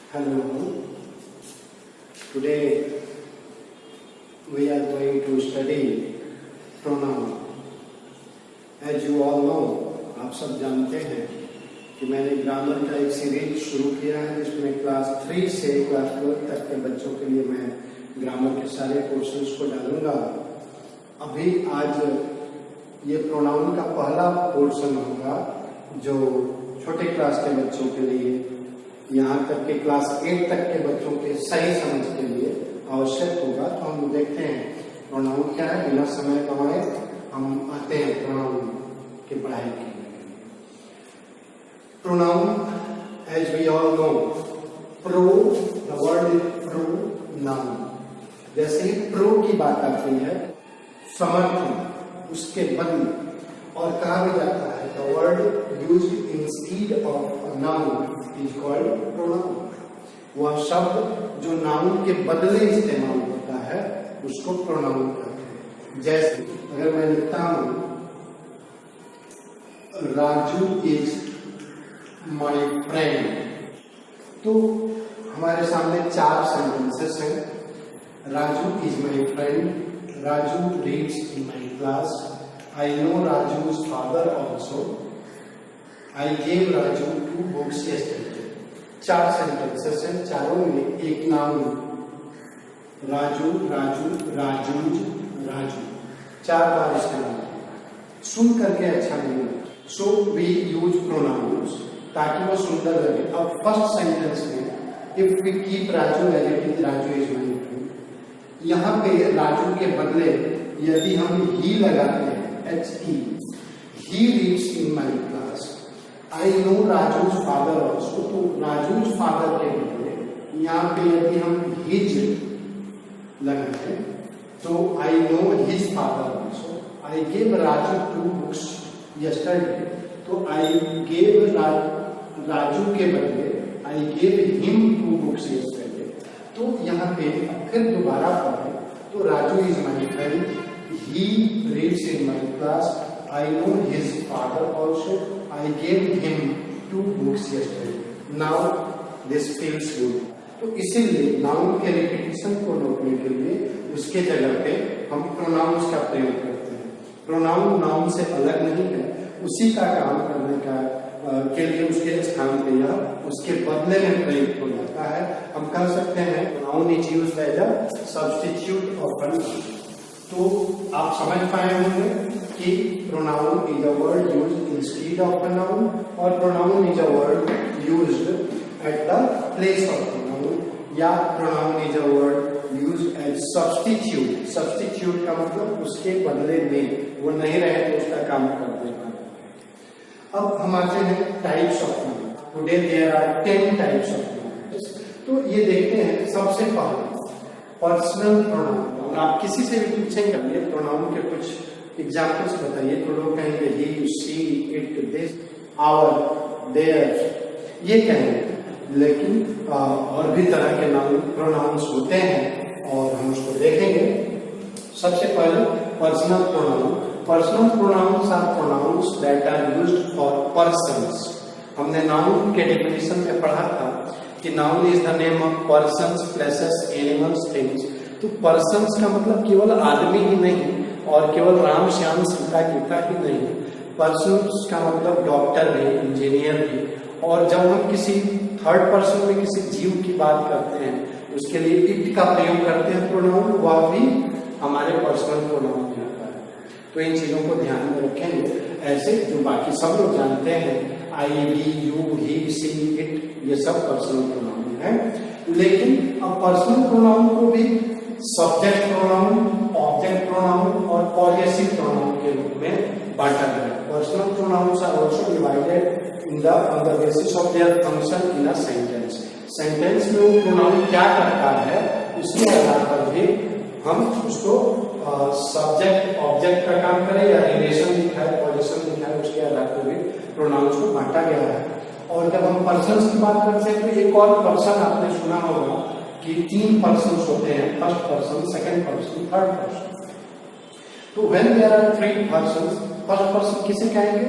Hello. Today we are going to study pronoun. As you all know, आप सब जानते हैं कि मैंने ग्रामर का एक सीरीज शुरू किया है जिसमें क्लास 3 से क्लास 12 तक के बच्चों के लिए मैं ग्रामर के सारे पोर्शंस को डालूंगा। अभी आज ये प्रोनाउन का पहला पोर्शन होगा जो छोटे क्लास के बच्चों के लिए, यहाँ तक कि क्लास 8 तक के बच्चों के सही समझ के लिए आवश्यक होगा। तो हम देखते हैं प्रोनाउन क्या है। बिना समय गंवाए हम आते हैं प्रोनाउन की पढ़ाई के लिए। Pronoun, as we all know, pro, the word is pronoun. जैसे ही प्रो की बात आती है, समर्थन, उसके बदले, और कहा भी जाता है the word used instead of a noun is called pronoun. वह शब्द जो नाउन के बदले इस्तेमाल होता है उसको प्रोनाउन कहते हैं। जैसे अगर मैं लिखता हूं राजू इज माय फ्रेंड, तो हमारे सामने 4 सेंटेंसेस हैं। Raju is my friend, Raju reads in my class, I know Raju's father also. I gave Raju 2 books yesterday. 4 sentences हैं, चारों में एक नाम राजू, राजू, राजूज, राजू, 4 बार इस्तेमाल सुन करके अच्छा नहीं लगता। सो वी यूज प्रोनाउंस ताकि वो सुंदर लगे। अब फर्स्ट सेंटेंस में if we keep Raju as it is, Raju is my friend, यहाँ पे राजू के बदले यदि हम ही लगाते हैं H-E, he reads in my class, I know Raju's father also, तो Raju's father के बदले यहाँ पे यदि हम his लगाते तो I know his father also, I gave Raju 2 books yesterday, तो I gave राजू के बदले I gave him 2 books yesterday। तो यहाँ पे फिर दोबारा पढ़े तो Raju is my friend, he reads in my class, I know his father also, I gave him 2 books yesterday, now this feels good। तो इसीलिए नाउन के रिपीटिशन को रोकने के लिए उसके जगह पे हम प्रोनाउंस का प्रयोग करते हैं। प्रोनाउन नाउन से अलग नहीं है, उसी का काम करने का के लिए उसके स्थान पे या उसके बदले में प्रयुक्त हो जाता है। हम कह सकते हैं pronoun is used as a substitute of a noun. तो आप समझ पाए होंगे कि pronoun is a word used instead of a noun और pronoun is a word used at the place of a noun, या pronoun is a word used as substitute. Substitute का मतलब उसके बदले में, वो नहीं रहे तो उसका काम कर देना। अब हम आते हैं types of noun. Today there are 10 types of noun. तो ये देखते हैं। सबसे पहले पर्सनल प्रोनाउन। आप किसी से भी पूछेंगे ये प्रोनाउन के कुछ एग्जाम्पल्स बताइए तो लोग कहेंगे he, she, it, this, our, their, ये कहेंगे। लेकिन और भी तरह के नाउन प्रोनाउंस होते हैं और हम उसको देखेंगे। सबसे पहले personal pronoun. Personal pronouns are pronouns that are used for persons. हमने नाउन के डेफिनेशन में पढ़ा था कि noun is the name of persons, places, animals, things. तो पर्सन्स का मतलब केवल आदमी ही नहीं और केवल राम, श्याम, सीता, गीता ही नहीं। पर्सन्स का मतलब डॉक्टर भी, इंजीनियर भी। और जब हम किसी थर्ड पर्सन में किसी जीव की बात करते हैं उसके लिए इट का प्रयोग करते हैं प्रोनाउन, वह भी हमारे पर्सनल प्रोनाउन में आता है। तो इन चीजों को ध्यान में रखेंगे। ऐसे जो बाकी सब लोग जानते हैं, I, we, you, he, she, it, ये सब पर्सनल प्रोनाउन है। लेकिन अब पर्सनल प्रोनाउन को भी सब्जेक्ट प्रोनाउन, ऑब्जेक्ट प्रोनाउन और पॉजेसिव प्रोनाउन के रूप में बांटा गया है। Personal pronouns are also divided in the on the basis of their function in a sentence. Sentence में वो प्रोनाउन क्या करता है उसके आधार पर भी हम उसको सब्जेक्ट ऑब्जेक्ट का काम करें या रिलेशन दिखाए, पॉजिशन दिखाए, उसके आधार पर भी प्रोनाउंस को बांटा गया है। और जब हम पर्सन्स की बात करते हैं तो एक और पर्सन आपने सुना होगा कि 3 पर्सन्स होते हैं, first person, second person, third person. तो when there are 3 persons, first person किसे कहेंगे?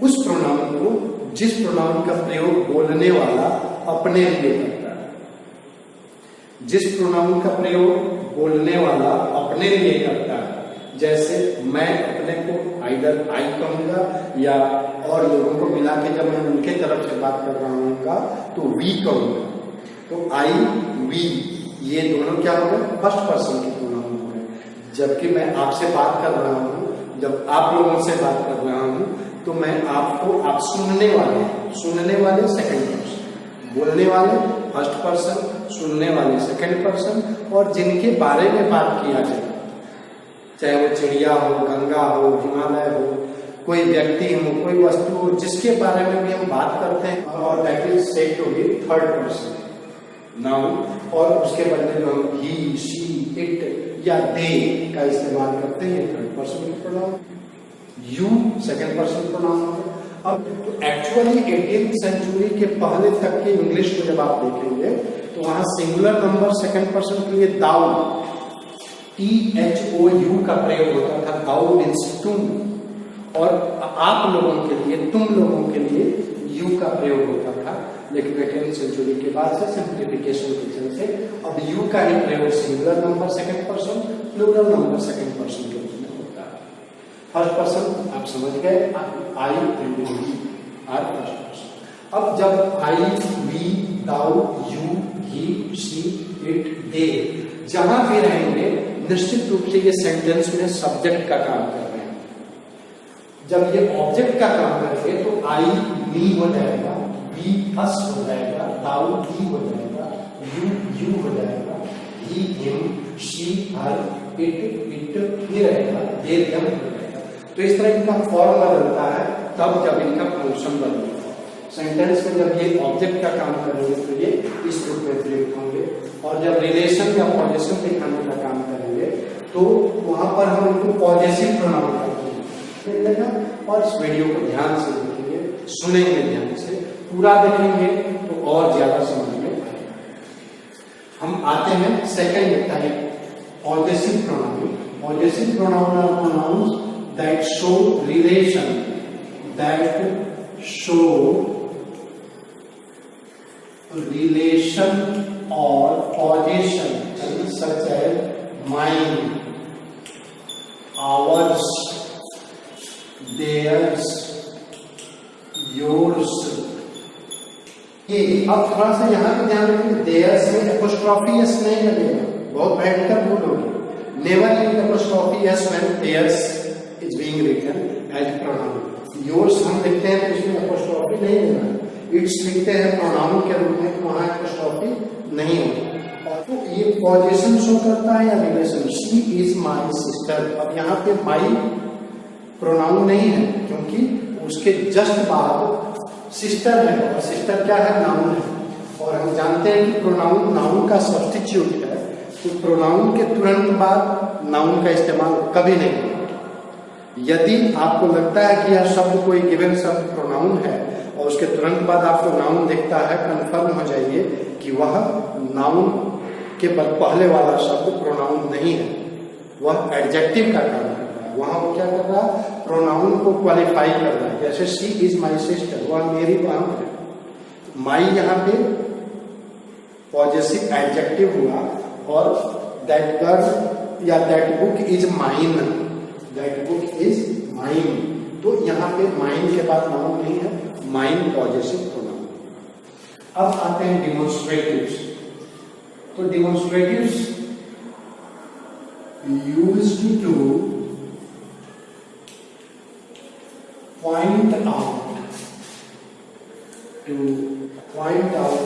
उस प्रोनाउन को जिस प्रोनाउन का प्रयोग बोलने वाला अपने लिए करता है। जिस प्रोनाउन का प्रयोग बोलने वाला अपने लिए करता है, जैसे मैं अपने को आइदर आई कहूंगा या और लोगों को मिला के जब मैं उनके तरफ से बात कर रहा हूँ तो वी कहूंगा। तो आई वी ये दोनों क्या हो गए, फर्स्ट पर्सन के प्रोनाउन हो गए। जबकि मैं आपसे बात कर रहा हूँ, जब आप लोगों से बात कर रहा हूँ तो मैं आपको, आप सुनने वाले सेकंड पर्सन, बोलने वाले फर्स्ट पर्सन, सुनने वाले सेकंड पर्सन, और जिनके बारे में बात किया जाए, चाहे वो चिड़िया हो, गंगा हो, हिमालय हो, कोई व्यक्ति हो, कोई वस्तु हो, जिसके बारे में भी हम बात करते हैं, और that is said to be third person noun. और उसके बदले में हम ही, शी, इट या दे का इस्तेमाल करते हैं, third person pronoun. You second person pronoun है। अब तो एक्चुअली 18th सेंचुरी के पहले तक के इंग्लिश को जब आप देखेंगे तो वहां सिंगुलर नंबर सेकंड पर्सन के लिए दाउ, THOU का प्रयोग होता था। दाउ मीन्स तुम, और आप लोगों के लिए, तुम लोगों के लिए यू का प्रयोग होता था। लेकिन 18th सेंचुरी के बाद से सिंप्लीफिकेशन के चलते से अब यू का ही प्रयोग singular number second person, plural number second person के रूप में होता है। फर्स्ट पर्सन आप समझ गए, I and we are first person. अब जब I, we, thou, you, he, she, it, they जहां भी रहेंगे, निश्चित रूप से ये सेंटेंस में सब्जेक्ट का काम कर रहे हैं। जब ये ऑब्जेक्ट का काम करेंगे तो आई मी हो जाएगा, वी अस हो जाएगा, दाउ ही हो जाएगा, यू हो जाएगा, he him, she her, it ही रहेगा, दे देम हो जाएगा। तो इस तरह इनका फॉर्म बदलता है तब जब इनका फंक्शन बदलेगा। सेंटेंस में जब ये ऑब्जेक्ट का काम करेंगे तो ये इस रूप में प्रयुक्त होंगे, और जब रिलेशन या पॉजिशन दिखाने का काम करेंगे तो वहां पर हम इनको पॉजिटिव प्रोनाउन करते हैं। और इस वीडियो को ध्यान से देखेंगे, सुनेंगे ध्यान से, पूरा देखेंगे तो और ज्यादा समझ में आएगा। हम आते हैं second type, positive pronoun. Positive pronoun are pronouns that show relation, that show relation or position such as mine, ours, theirs, yours। ये अब थोड़ा सा यहाँ पे ध्यान रखिए, theirs में एपोस्ट्रोफी एस नहीं लगेगा, बहुत भयंकर भूल होगी। Never use apostrophe S when theirs is being written as pronoun। yours हम लिखते हैं तो इसमें एपोस्ट्रोफी नहीं लेना है। इट्स लिखते हैं प्रोनाउन के रूप में, वहां एपोस्ट्रोफी नहीं होती। और तो ये पोजीशन शो करता है या relation. She is my sister. अब यहाँ पे माई प्रोनाउन नहीं है क्योंकि उसके जस्ट बाद सिस्टर है, और सिस्टर क्या है, नाउन है। और हम जानते हैं कि प्रोनाउन नाउन का सब्स्टिट्यूट है, तो प्रोनाउन के तुरंत बाद नाउन का इस्तेमाल कभी नहीं होगा। यदि आपको लगता है कि यह शब्द कोई गिवन शब्द प्रोनाउन है और उसके तुरंत बाद आपको नाउन दिखता है, कंफर्म हो जाइए कि वह नाउन के पहले वाला शब्द प्रोनाउन नहीं है, वह एडजेक्टिव का काम कर रहा है। वहां वो क्या कर रहा है, प्रोनाउन को क्वालिफाई कर रहा है। जैसे शी इज माई सिस्टर, वह मेरी बहन है। माई यहाँ पे पॉजिटिव एडजेक्टिव हुआ, और दैट गर्ल या that book is mine, that book is mine. तो यहाँ पे माइन के बाद नाउन नहीं है, माइन पॉजिटिव प्रोनाउन। अब आते हैं डिमोन्स्ट्रेटिव्स। तो demonstratives used to point out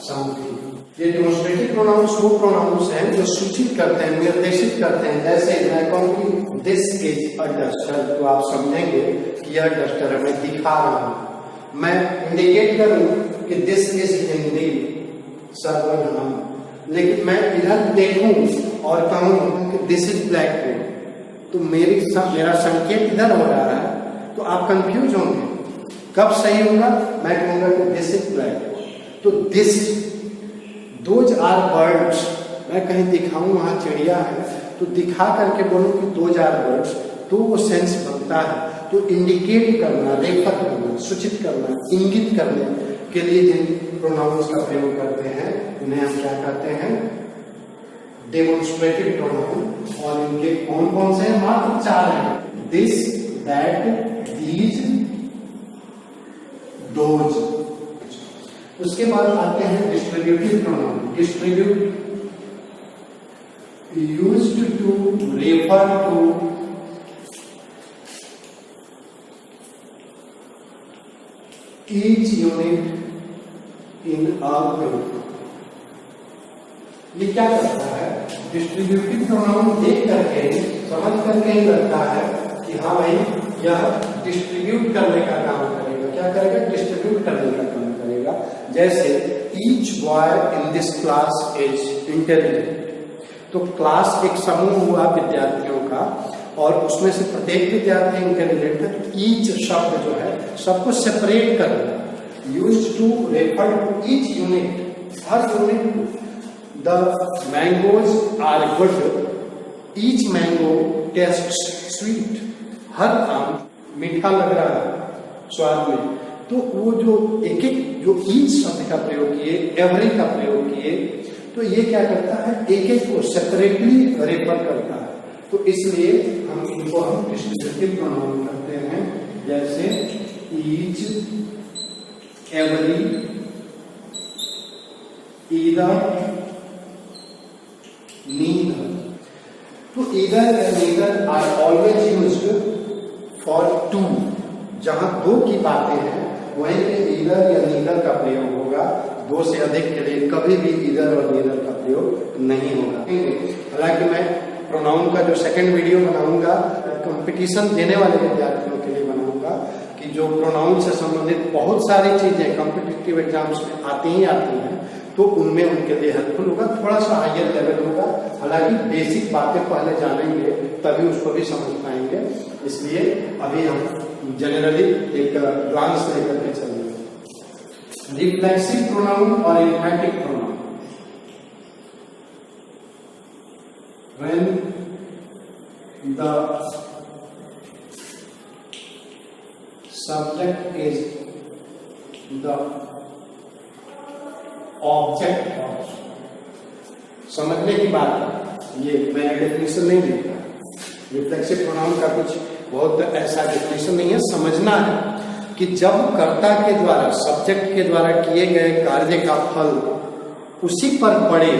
something. ये डिमोन्स्ट्रेटिव प्रोनाउंस वो प्रोनाउंस हैं जो सूचित करते हैं, निर्देशित करते हैं। जैसे मैं कहूँ कि दिस इज अ डस्टर, तो आप समझेंगे कि यह डस्टर है, मैं दिखा रहा हूं। मैं इंडिकेट करूं कि दिस इज हिंदी सर्वनाम, लेकिन मैं इधर देखूं और कहूं कि दिस इज ब्लैक बोर्ड, तो मेरा संकेत इधर हो रहा है, तो आप कंफ्यूज होंगे। कब सही होगा, मैं कहूंगा कि दिस इज ब्लैक बोर्ड, तो दिस, दोज आर बर्ड्स। मैं कहीं दिखाऊं वहां चिड़िया है, तो दिखा करके बोलूं कि दोज आर बर्ड्स, तो वो सेंस बनता है। तो इंडिकेट करना, रेफर करना, सूचित करना, इंगित करने के लिए जिन प्रोनाउंस का प्रयोग करते हैं उन्हें हम क्या कहते हैं, डेमोन्स्ट्रेटिव प्रोनाउन, और इनके कौन कौन से हैं? मात्र 4 हैं। This, that, these, those. उसके बाद आते हैं distributive pronoun. Distribute, used to refer to each unit in a group। ये क्या करता है? डिस्ट्रीब्यूटिव प्रोनाउन देख करके, समझ करके ही लगता है कि हाँ भाई यह डिस्ट्रीब्यूट करने का काम करेगा। क्या करेगा? डिस्ट्रीब्यूट करने का काम करेगा। जैसे each boy in this class is intelligent. तो क्लास एक समूह हुआ विद्यार्थियों का, और उसमें से प्रत्येक विद्यार्थी इंटेलिजेंट है। तो ईच शब्द जो है सबको सेपरेट करना, used to refer to each unit, हर यूनिट को। The mangoes are good, each mango tastes sweet. हर आम मीठा लग रहा है स्वाद में। तो वो जो एक एक जो ईच शब्द का प्रयोग किए, एवरी का प्रयोग किए, तो ये क्या करता है? एक एक को सेपरेटली रेफर करता है। तो इसलिए हम इनको डिस्ट्रीब्यूटिव प्रोनाउन करते हैं। जैसे ईच, एवरी, ईदर, नीदर। तो either and neither are always used for two. जहां दो की बातें हैं वहीं पे ईदर या नीदर का प्रयोग होगा। दो से अधिक के लिए कभी भी ईदर और नीदर का प्रयोग नहीं होगा। हालांकि मैं प्रोनाउन का जो सेकंड वीडियो बनाऊंगा, कंपटीशन देने वाले विद्यार्थियों के लिए बनाऊंगा, कि जो प्रोनाउन से संबंधित बहुत सारी चीजें कॉम्पिटिटिव एग्जाम्स में आती हैं, तो उनमें उनके लिए हेल्पफुल होगा। थोड़ा सा हायर लेवल होगा, हालांकि बेसिक बातें पहले जानेंगे तभी उसको भी समझ पाएंगे। इसलिए अभी हम जनरली एक ग्लांस लेकर के चलेंगे। रिफ्लेक्सिव प्रोनाउन और एम्फैटिक pronoun. When the subject is the object of, समझने की बात है, ये मैं डेफिनेशन नहीं देता। रिफ्लेक्सिव प्रोनाउन का कुछ बहुत ऐसा डेफिनेशन नहीं है, समझना है कि जब कर्ता के द्वारा, सब्जेक्ट के द्वारा किए गए कार्य का फल उसी पर पड़े,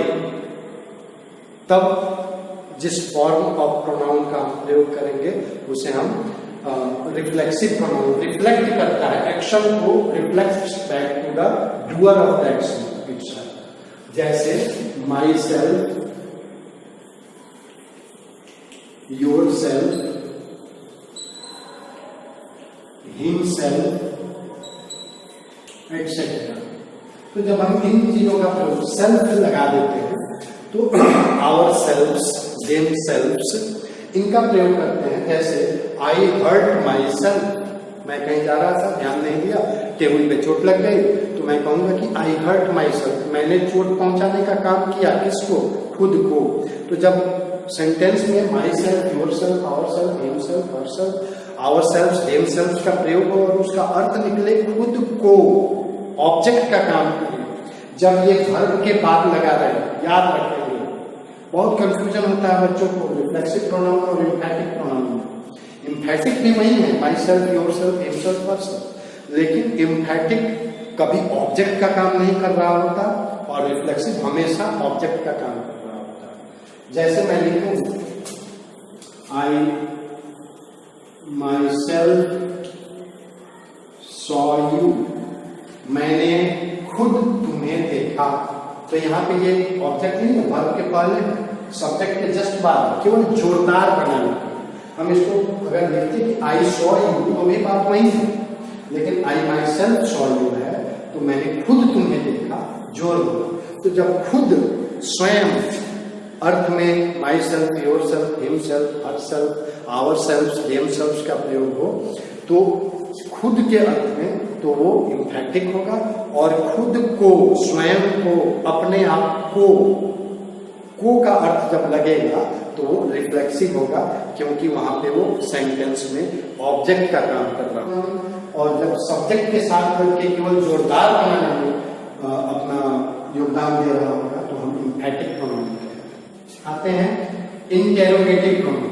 तब जिस फॉर्म ऑफ प्रोनाउन का हम प्रयोग करेंगे उसे हम रिफ्लेक्सिव प्रोनाउन। रिफ्लेक्ट करता है, एक्शन को reflects back to the doer of the action itself. जैसे myself, yourself, himself, etcetera. तो जब हम इन चीजों का प्रयोग सेल्फ लगा देते हैं तो आवर सेल्फ्स, देम सेल्फ्स, इनका प्रयोग करते हैं। जैसे आई हर्ट माई सेल्फ, मैं कहीं जा रहा था, ध्यान नहीं दिया, टेबल पे चोट लग गई, तो मैं कहूंगा कि आई हर्ट माई सेल्फ, मैंने चोट पहुंचाने का काम किया। किसको? खुद को। तो जब सेंटेंस में myself, yourself, ourself, himself, herself, ourself, themself का प्रयोग हो और उसका अर्थ निकले खुद को, ऑब्जेक्ट का काम करे। जब ये वर्ब के बाद लगा रहे, याद रखेंगे, बहुत कंफ्यूजन होता है बच्चों को रिफ्लेक्सिव प्रोनाउन और एम्फैटिक प्रोनाउन में। एम्फैटिक भी वही है, my self, yourself, himself, herself, लेकिन एम्फैटिक कभी ऑब्जेक्ट का काम नहीं कर रहा होता और रिफ्लेक्सिव हमेशा ऑब्जेक्ट का काम कर रहा होता है। जैसे मैं लिखूं आई माई सेल्फ सॉ यू, मैंने खुद तुम्हें देखा। तो यहाँ पे ये ऑब्जेक्ट नहीं है, वर्ब के पहले सब्जेक्ट के जस्ट बाद, केवल जोरदार बनाना। हम इसको अगर लिखते कि आई सॉ यू तो भी बात वही है, लेकिन आई माई सेल्फ सॉ यू है तो मैंने खुद तुम्हें देखा, जोर होगा। तो जब खुद, स्वयं अर्थ में myself, yourself, himself, herself, ourself, themself का प्रयोग हो तो खुद के अर्थ में तो वो एम्फैटिक होगा, और खुद को, स्वयं को, अपने आप को का अर्थ जब लगेगा तो वो रिफ्लेक्सिव होगा, क्योंकि वहां पे वो सेंटेंस में ऑब्जेक्ट का काम कर रहा है। और जब सब्जेक्ट के साथ करके केवल जोरदार बनाने में अपना योगदान दे रहा होगा तो हम एम्फैटिक प्रोनाउन कहेंगे। आते हैं interrogative pronoun.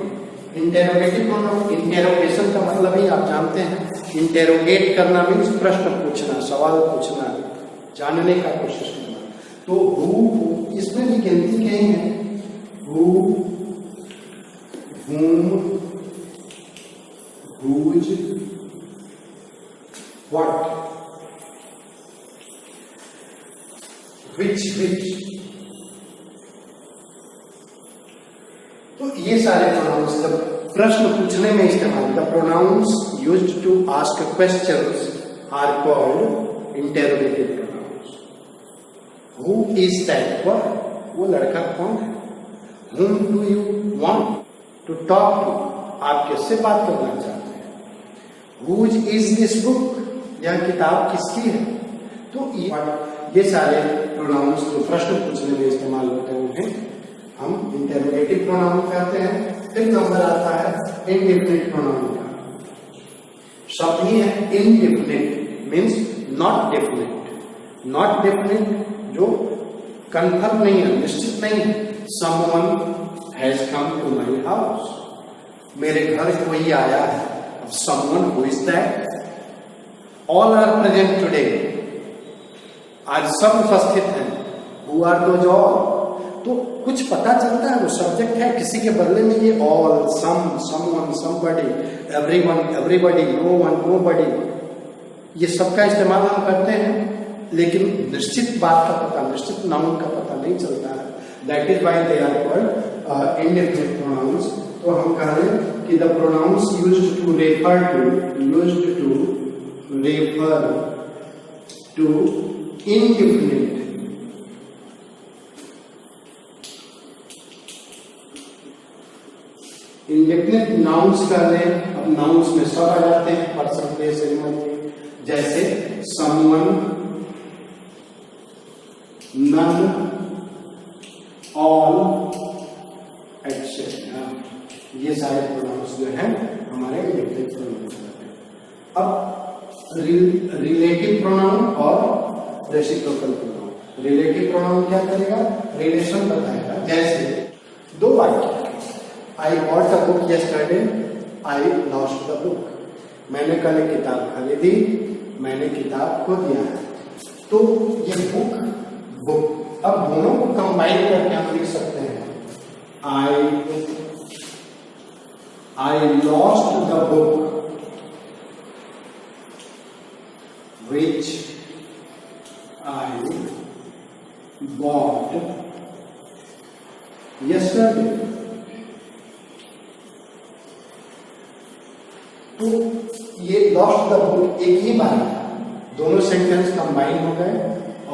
Interrogative pronoun, interrogation का मतलब ही आप जानते हैं, इंटेरोगेट करना मीन्स प्रश्न पूछना, सवाल पूछना, जानने का कोशिश करना। तो हु, इसमें भी गिनती कहीं है, who, whom, whose, what, which। तो ये सारे प्रोनाउंस जब प्रश्न पूछने में इस्तेमाल, the pronouns used to ask questions are called interrogative pronouns. Who is that boy, वो लड़का कौन है। whom do you want to talk to, आप किससे बात करना चाहते हैं। whose is this book, यह किताब किसकी है। तो ये सारे प्रोनाउंस जो प्रश्न पूछने में इस्तेमाल होते हैं हम इंटेरोगेटिव प्रोनाउन कहते हैं। फिर नंबर आता है इंडेफिनिट प्रोनाउन का। शब्द ही है indefinite, means not definite. Not definite जो कंफर्म नहीं है, निश्चित नहीं है। Someone has come to my house, मेरे घर कोई आया है। अब someone who is that, all are present today, आज सब उपस्थित हैं। हु आर दोज ऑल, तो कुछ पता चलता है, वो सब्जेक्ट है, किसी के बदले में ये all, some, someone, somebody, everyone, everybody, no one, nobody, ये सबका इस्तेमाल हम करते हैं, लेकिन निश्चित बात का पता, निश्चित नाउन का पता नहीं चलता है। That is why they are called indefinite pronouns. तो हम कह रहे हैं कि the pronouns used to refer to indefinite, indefinite nouns कर ले। अब नाउन्स में सब आ जाते हैं, पर्सन, प्लेस, एनिमल, जैसे समवन, नन, ऑल, एटसेट्रा। ये सारे प्रोनाउंस जो हैं हमारे इंडेफिनिट प्रोनाउंस होते हैं। अब रिलेटिव प्रोनाउन और रेसिप्रोकल प्रोनाउन। रिलेटिव प्रोनाउन क्या करेगा, रिलेशन बताएगा। जैसे दो वाक्य, I bought a book yesterday, I lost the book। मैंने कल एक किताब खरीदी, मैंने किताब खो दिया है। तो ये बुक, अब दोनों को कंबाइन करके हम लिख सकते हैं, I lost the book which I bought yesterday। तो ये लॉस्ट द बुक एक ही बार, दोनों सेंटेंस कंबाइन हो गए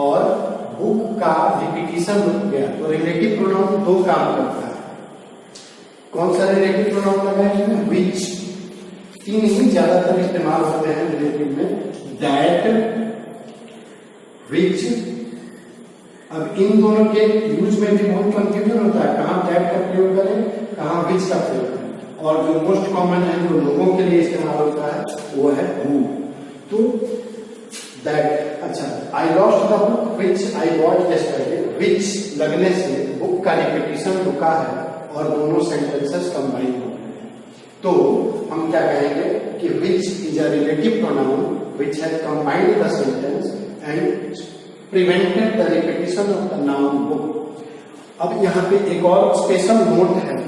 और बुक का रिपीटिशन रुक गया। तो रिलेटिव प्रोनाउन दो काम करता है। कौन सा रिलेटिव प्रोनाउन लगा है इसमें, विच। तीन ही ज्यादातर इस्तेमाल होते हैं रिलेटिव में, दैट, विच। अब इन दोनों के यूज में भी बहुत कंफ्यूजन होता है, कहाँ दैट का प्रयोग करें, कहाँ विच का प्रयोग करें। और जो मोस्ट कॉमन है, जो लोगों के लिए इस्तेमाल होता है, वो है हु। तो दैट, अच्छा, I lost the book which I bought yesterday. Which लगने से बुक का रिपीटिशन रुका है और दोनों सेंटेंसेस कंबाइन हो गए। तो हम क्या कहेंगे कि which is a relative pronoun which has combined the sentence and prevented the repetition of the noun book. अब यहाँ पे एक और स्पेशल नोट है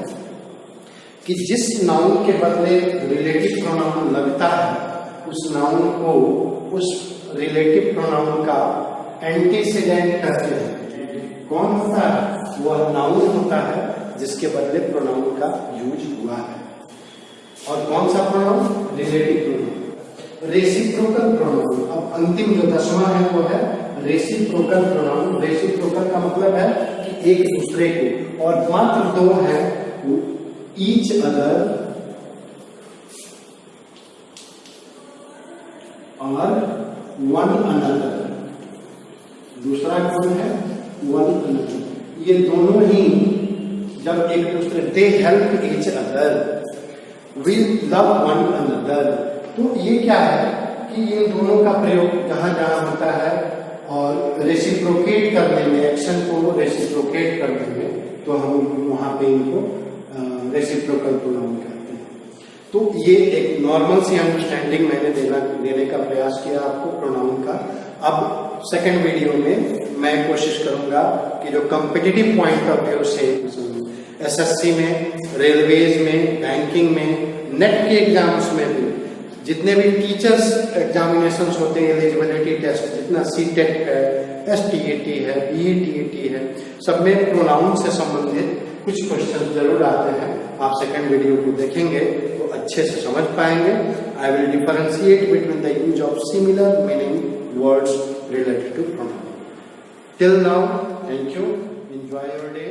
कि जिस नाउन के बदले रिलेटिव प्रोनाउन लगता है, उस नाउन को उस रिलेटिव प्रोनाउन का एंटीसीडेंट कहते हैं। कौन होता है, वह नाउन होता है जिसके बदले प्रोनाउन का यूज हुआ है। और कौन सा pronoun, relative pronoun. Reciprocal pronoun, अब अंतिम जो 10वां है वो है रेसिप्रोकल प्रोनाउन। रेसिप्रोकल का मतलब है कि एक दूसरे को, और मात्र दो है, each other और one another। दूसरा कौन है, one another। ये दोनों ही जब एक दूसरे, they help each other, we love one another। तो ये क्या है कि ये दोनों का प्रयोग जहां जहां होता है और रेसिप्रोकेट करने में, एक्शन को रेसिप्रोकेट करने में, तो हम वहां पे इनको रेसिप्रोकल प्रोनाउन कहते हैं। तो ये एक नॉर्मल सी अंडरस्टैंडिंग मैंने देने का प्रयास किया आपको प्रोनाउन का। अब सेकंड वीडियो में मैं कोशिश करूंगा कि जो कॉम्पिटिटिव पॉइंट ऑफ व्यू से एसएससी में, रेलवेज में, बैंकिंग में, नेट के एग्जाम्स में भी, जितने भी टीचर्स एग्जामिनेशन होते हैं, एलिजिबिलिटी टेस्ट, जितना सीटेट है, एसटीईटी है, बीईटीईटी है, सब में प्रोनाउन से संबंधित कुछ क्वेश्चन जरूर आते हैं। आप सेकंड वीडियो को देखेंगे तो अच्छे से समझ पाएंगे। I will differentiate between the use of similar meaning words related to pronoun. Till now, thank you, enjoy your day.